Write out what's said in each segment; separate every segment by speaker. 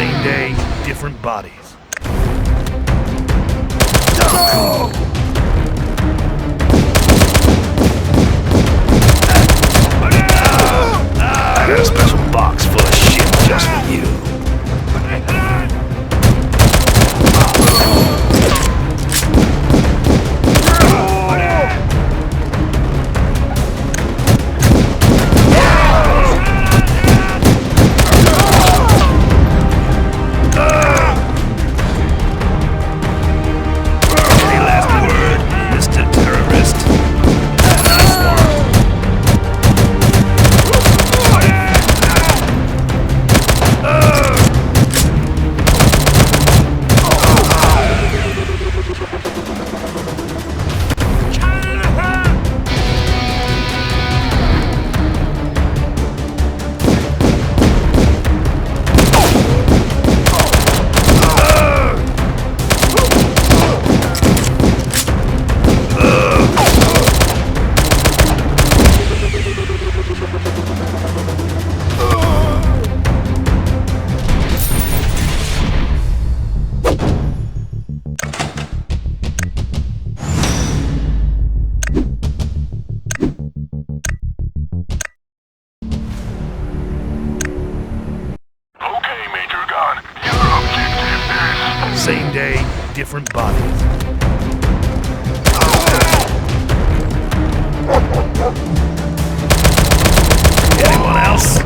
Speaker 1: Same day, different bodies. I got a special box full of shit just for you. Same day, different bodies. Anyone else?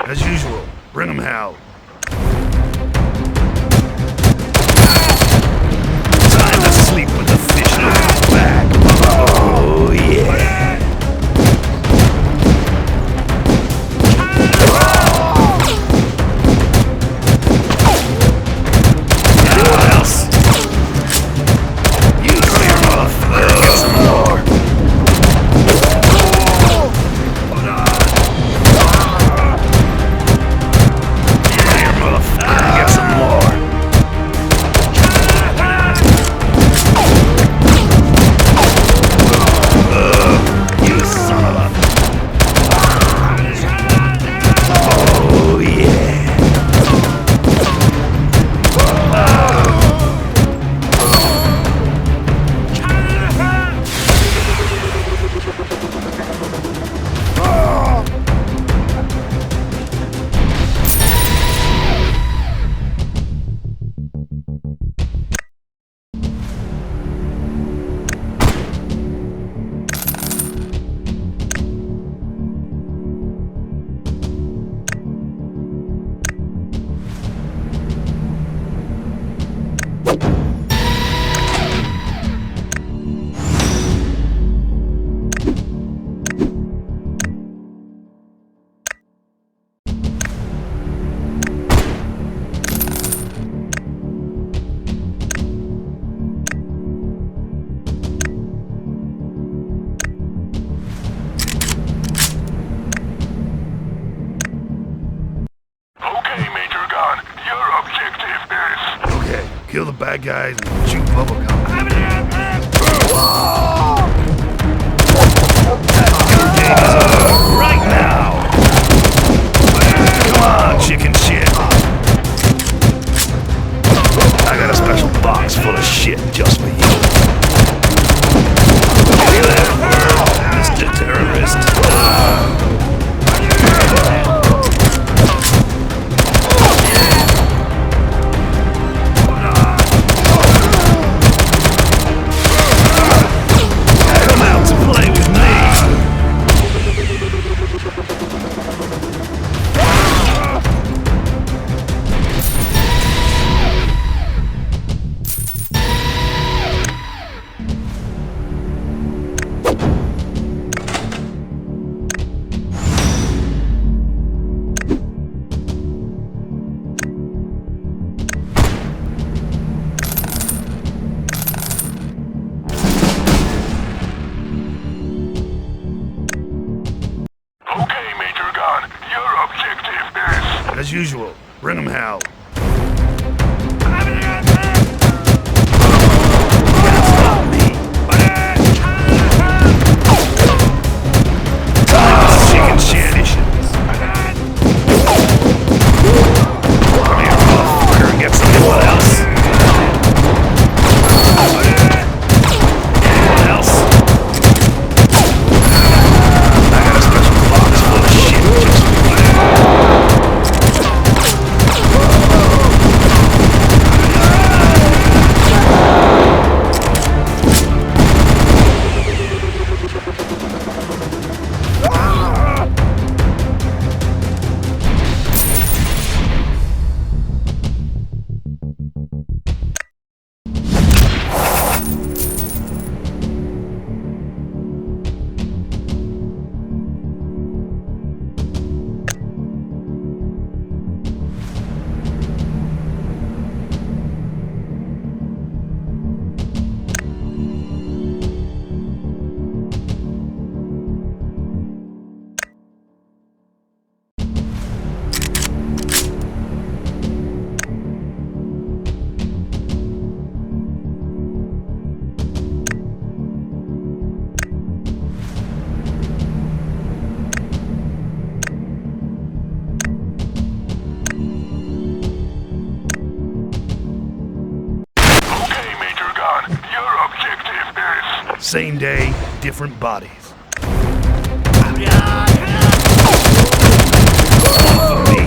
Speaker 1: As usual, bring 'em hell. Time to sleep with the fish on his back. Oh yeah. Anyone else? You clear off. Get some more. Get some more. Kill the bad guys and chew bubblegum. Your day is over right now! Come on, chicken shit! I got a special box full of shit just for you. See that, Mr. Terrorist? Come out to play with me! As usual, bring 'em Hal. Chicken shit issues. Come here, motherfucker, and get someone else. Anyone else? I got a special box full of shit just for you. Same day, different bodies. One for me.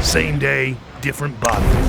Speaker 1: Same day, different bodies.